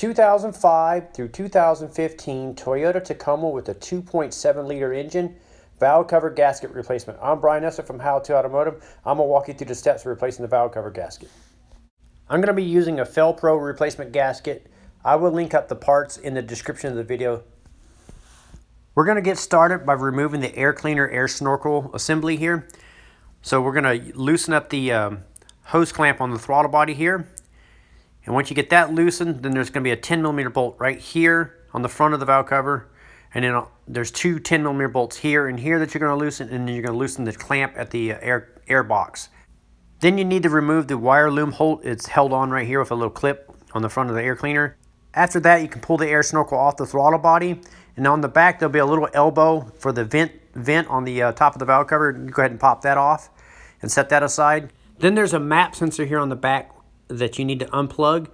2005 through 2015 Toyota Tacoma with a 2.7 liter engine, valve cover gasket replacement. I'm Brian Eslick from How to Automotive. I'm going to walk you through the steps of replacing the valve cover gasket. I'm going to be using a Felpro replacement gasket. I will link up the parts in the description of the video. We're going to get started by removing the air cleaner air snorkel assembly here. So we're going to loosen up the hose clamp on the throttle body here. And once you get that loosened, then there's going to be a 10mm bolt right here on the front of the valve cover. And then there's two 10mm bolts here and here that you're going to loosen, and then you're going to loosen the clamp at the air box. Then you need to remove the wire loom hold. It's held on right here with a little clip on the front of the air cleaner. After that, you can pull the air snorkel off the throttle body. And on the back, there'll be a little elbow for the vent on the top of the valve cover. You go ahead and pop that off and set that aside. Then there's a map sensor here on the back that you need to unplug,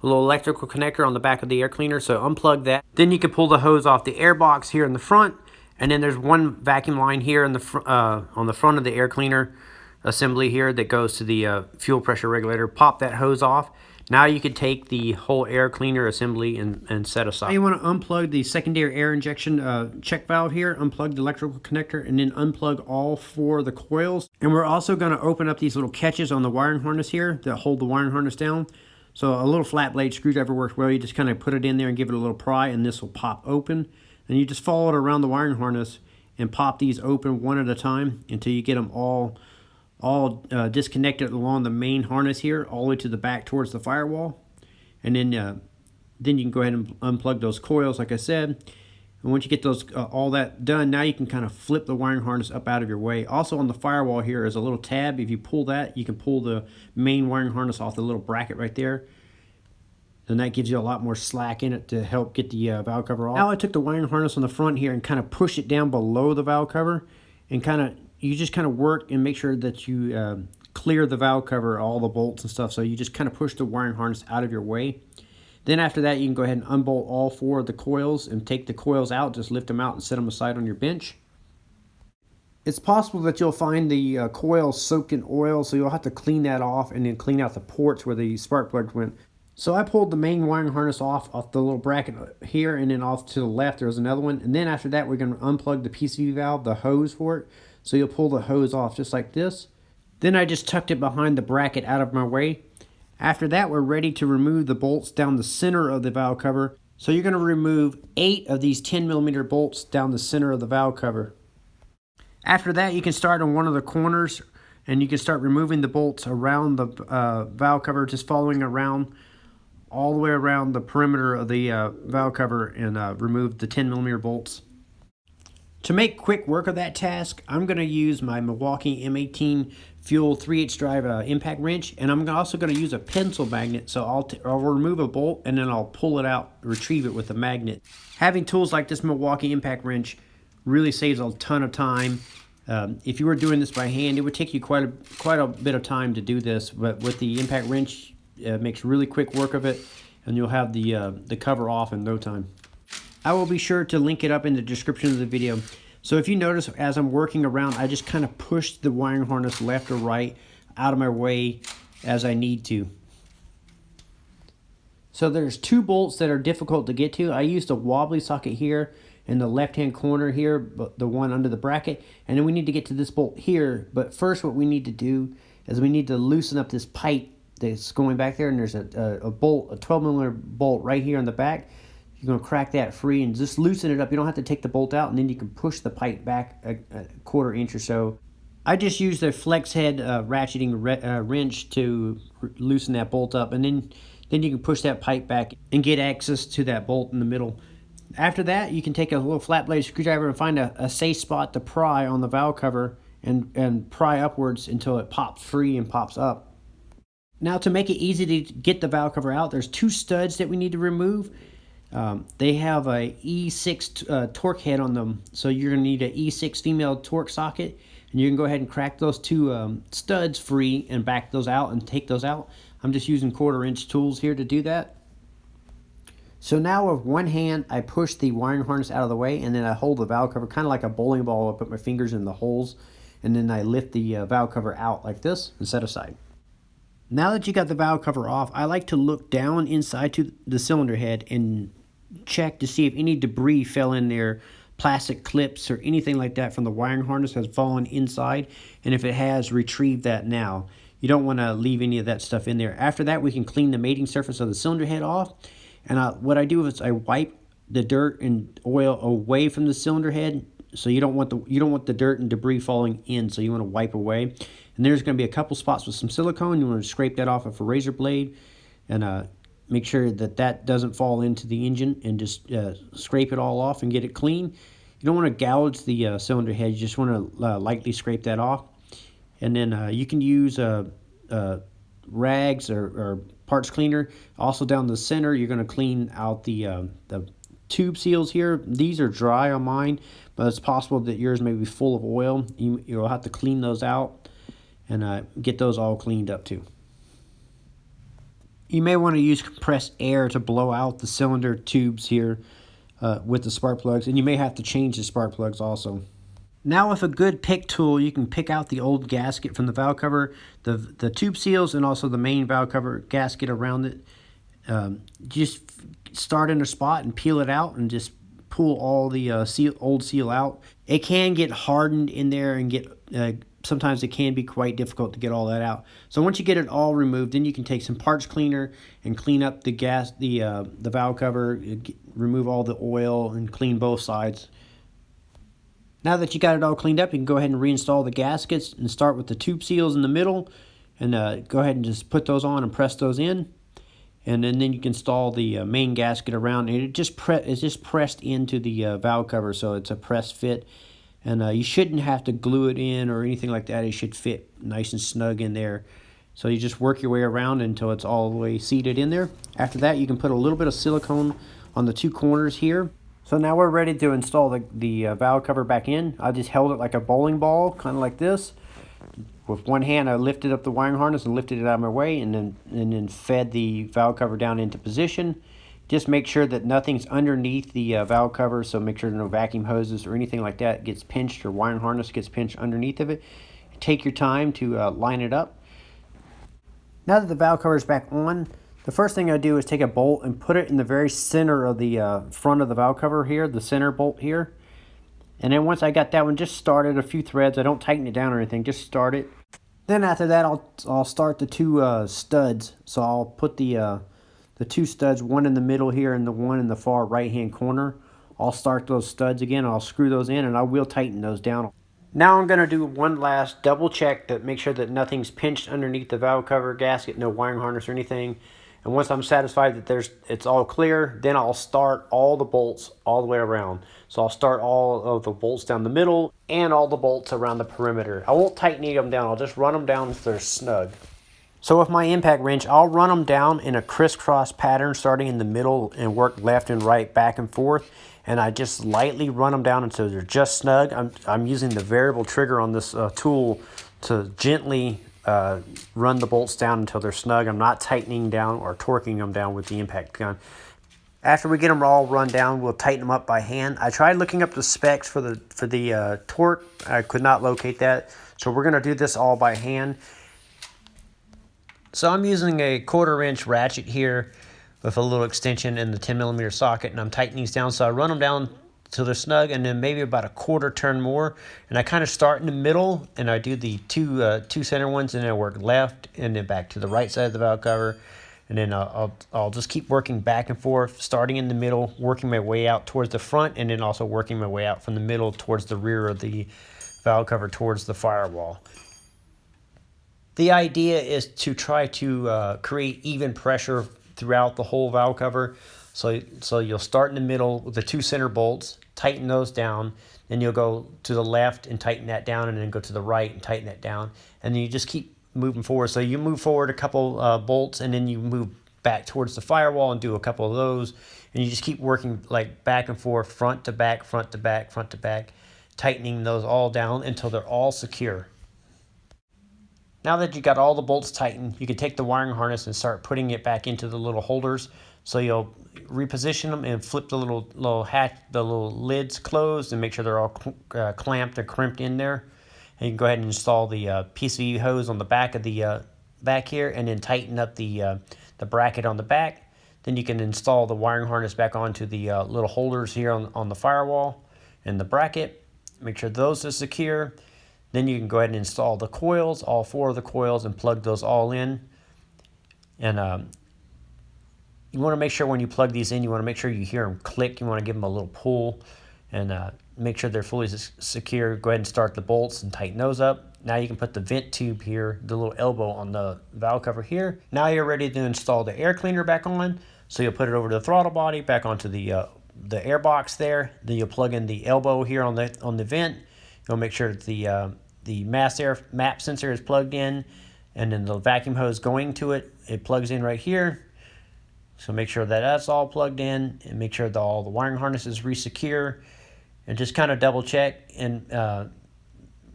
a little electrical connector on the back of the air cleaner, so unplug that. Then you can pull the hose off the air box here in the front, and then there's one vacuum line here in the on the front of the air cleaner assembly here that goes to the fuel pressure regulator. Pop that hose off. Now you can take the whole air cleaner assembly and set aside. Now you want to unplug the secondary air injection check valve here, unplug the electrical connector, and then unplug all four of the coils. And we're also going to open up these little catches on the wiring harness here that hold the wiring harness down. So a little flat blade screwdriver works well. You just kind of put it in there and give it a little pry, and this will pop open. And you just follow it around the wiring harness and pop these open one at a time until you get them all disconnected along the main harness here, all the way to the back towards the firewall. And then you can go ahead and unplug those coils, like I said. And once you get those all that done, now you can kind of flip the wiring harness up out of your way. Also on the firewall here is a little tab. If you pull that, you can pull the main wiring harness off the little bracket right there. And that gives you a lot more slack in it to help get the valve cover off. Now I took the wiring harness on the front here and kind of push it down below the valve cover, and you just kind of work and make sure that you clear the valve cover, all the bolts and stuff. So you just kind of push the wiring harness out of your way. Then after that, you can go ahead and unbolt all four of the coils and take the coils out. Just lift them out and set them aside on your bench. It's possible that you'll find the coils soaked in oil, so you'll have to clean that off and then clean out the ports where the spark plugs went. So I pulled the main wiring harness off the little bracket here, and then off to the left there's another one. And then after that, we're going to unplug the PCV valve, the hose for it. So you'll pull the hose off just like this. Then I just tucked it behind the bracket out of my way. After that, we're ready to remove the bolts down the center of the valve cover. So you're going to remove 8 of these 10mm bolts down the center of the valve cover. After that, you can start on one of the corners, and you can start removing the bolts around the valve cover, just following around all the way around the perimeter of the valve cover, and remove the 10mm bolts. To make quick work of that task, I'm going to use my Milwaukee M18 Fuel 3/8 drive impact wrench, and I'm also going to use a pencil magnet. So I'll remove a bolt and then I'll pull it out, retrieve it with a magnet. Having tools like this Milwaukee impact wrench really saves a ton of time. If you were doing this by hand, it would take you quite a bit of time to do this, but with the impact wrench, it makes really quick work of it, and you'll have the cover off in no time. I will be sure to link it up in the description of the video. So if you notice, as I'm working around, I just kind of push the wiring harness left or right out of my way as I need to. So there's 2 bolts that are difficult to get to. I used a wobbly socket here in the left-hand corner here, but the one under the bracket. And then we need to get to this bolt here. But first what we need to do is we need to loosen up this pipe that's going back there. And there's a bolt, a 12mm bolt right here on the back. You're going to crack that free and just loosen it up. You don't have to take the bolt out, and then you can push the pipe back a 1/4 inch or so. I just used a flex head ratcheting wrench to loosen that bolt up, and then you can push that pipe back and get access to that bolt in the middle. After that, you can take a little flat blade screwdriver and find a safe spot to pry on the valve cover and pry upwards until it pops free and pops up. Now, to make it easy to get the valve cover out, there's 2 studs that we need to remove. They have a E6 torque head on them, so you're going to need an E6 female torque socket, and you can go ahead and crack those 2 studs free and back those out and take those out. I'm just using 1/4 inch tools here to do that. So now with one hand, I push the wiring harness out of the way, and then I hold the valve cover kind of like a bowling ball. I put my fingers in the holes, and then I lift the valve cover out like this and set aside. Now that you got the valve cover off, I like to look down inside to the cylinder head and check to see if any debris fell in there, plastic clips or anything like that from the wiring harness has fallen inside, and if it has, retrieve that now. You don't want to leave any of that stuff in there. After that, we can clean the mating surface of the cylinder head off, and what I do is I wipe the dirt and oil away from the cylinder head. So you don't want the dirt and debris falling in, so you want to wipe away. And there's going to be a couple spots with some silicone. You want to scrape that off with a razor blade and make sure that that doesn't fall into the engine, and just scrape it all off and get it clean. You don't want to gouge the cylinder head. You just want to lightly scrape that off. And then you can use rags or parts cleaner. Also down the center, you're going to clean out the tube seals here. These are dry on mine, but it's possible that yours may be full of oil. You'll have to clean those out and get those all cleaned up too. You may want to use compressed air to blow out the cylinder tubes here with the spark plugs, and you may have to change the spark plugs also. Now with a good pick tool, you can pick out the old gasket from the valve cover, the tube seals, and also the main valve cover gasket around it. Just start in a spot and peel it out and just pull all the old seal out. It can get hardened in there and get sometimes it can be quite difficult to get all that out. So once you get it all removed, then you can take some parts cleaner and clean up the valve cover, remove all the oil and clean both sides. Now that you got it all cleaned up, you can go ahead and reinstall the gaskets and start with the tube seals in the middle, and go ahead and just put those on and press those in. And then you can install the main gasket around, and it's just pressed into the valve cover, so it's a press fit. And you shouldn't have to glue it in or anything like that. It should fit nice and snug in there. So you just work your way around until it's all the way seated in there. After that, you can put a little bit of silicone on the two corners here. So now we're ready to install the valve cover back in. I just held it like a bowling ball, kind of like this. With one hand, I lifted up the wiring harness and lifted it out of my way, and then fed the valve cover down into position. Just make sure that nothing's underneath the valve cover, so make sure no vacuum hoses or anything like that gets pinched, or wiring harness gets pinched underneath of it. Take your time to line it up. Now that the valve cover is back on, the first thing I do is take a bolt and put it in the very center of the front of the valve cover here, the center bolt here. And then once I got that one, just start it a few threads. I don't tighten it down or anything, just start it. Then after that, I'll start the two studs. So I'll put the two studs, one in the middle here and the one in the far right-hand corner. I'll start those studs again. I'll screw those in, and I will tighten those down. Now I'm going to do one last double check to make sure that nothing's pinched underneath the valve cover gasket, no wiring harness or anything. And once I'm satisfied that it's all clear, then I'll start all the bolts all the way around. So I'll start all of the bolts down the middle and all the bolts around the perimeter. I won't tighten any of them down. I'll just run them down until they're snug. So with my impact wrench, I'll run them down in a crisscross pattern, starting in the middle and work left and right, back and forth. And I just lightly run them down until they're just snug. I'm using the variable trigger on this tool to gently run the bolts down until they're snug. I'm not tightening down or torquing them down with the impact gun. After we get them all run down, we'll tighten them up by hand. I tried looking up the specs for the torque. I could not locate that, so we're going to do this all by hand. So I'm using a 1/4 inch ratchet here with a little extension in the 10mm socket, and I'm tightening these down. So I run them down till they're snug, and then maybe about a 1/4 turn more, and I kind of start in the middle, and I do the two center ones, and then I work left and then back to the right side of the valve cover, and then I'll just keep working back and forth, starting in the middle, working my way out towards the front, and then also working my way out from the middle towards the rear of the valve cover towards the firewall. The idea is to try to create even pressure throughout the whole valve cover. So you'll start in the middle with the two center bolts, tighten those down, then you'll go to the left and tighten that down, and then go to the right and tighten that down, and then you just keep moving forward. So you move forward a couple bolts, and then you move back towards the firewall and do a couple of those, and you just keep working like back and forth, front to back, front to back, front to back, tightening those all down until they're all secure. Now that you got all the bolts tightened, you can take the wiring harness and start putting it back into the little holders. So you'll reposition them and flip the little lids closed and make sure they're all clamped or crimped in there. And you can go ahead and install the PCV hose on the back of the back here and then tighten up the bracket on the back. Then you can install the wiring harness back onto the little holders here on the firewall and the bracket. Make sure those are secure. Then you can go ahead and install the coils, all 4 of the coils, and plug those all in. And you want to make sure when you plug these in, you want to make sure you hear them click. You want to give them a little pull and make sure they're fully secure. Go ahead and start the bolts and tighten those up. Now you can put the vent tube here, the little elbow on the valve cover here. Now you're ready to install the air cleaner back on. So you'll put it over the throttle body, back onto the air box there. Then you'll plug in the elbow here on the vent. You'll make sure that the mass air map sensor is plugged in, and then the vacuum hose going to it, it plugs in right here. So make sure that that's all plugged in, and make sure that all the wiring harness is re-secure, and just kind of double check and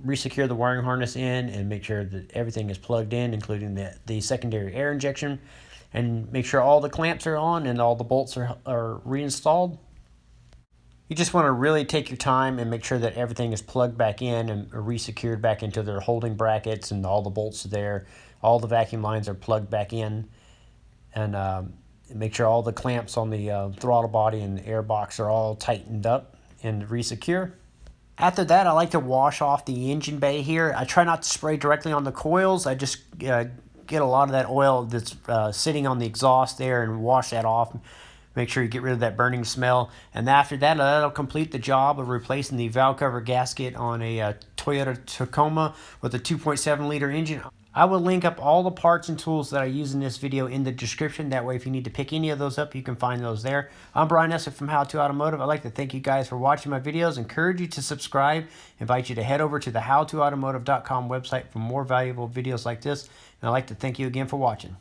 re-secure the wiring harness in, and make sure that everything is plugged in, including the secondary air injection, and make sure all the clamps are on and all the bolts are reinstalled. You just want to really take your time and make sure that everything is plugged back in and re-secured back into their holding brackets, and all the bolts are there. All the vacuum lines are plugged back in, and make sure all the clamps on the throttle body and the air box are all tightened up and re-secure. After that, I like to wash off the engine bay here. I try not to spray directly on the coils. I just get a lot of that oil that's sitting on the exhaust there and wash that off. Make sure you get rid of that burning smell. And after that, that'll complete the job of replacing the valve cover gasket on a Toyota Tacoma with a 2.7 liter engine. I will link up all the parts and tools that I use in this video in the description. That way, if you need to pick any of those up, you can find those there. I'm Brian Eslick from How To Automotive. I'd like to thank you guys for watching my videos. Encourage you to subscribe. Invite you to head over to the howtoautomotive.com website for more valuable videos like this. And I'd like to thank you again for watching.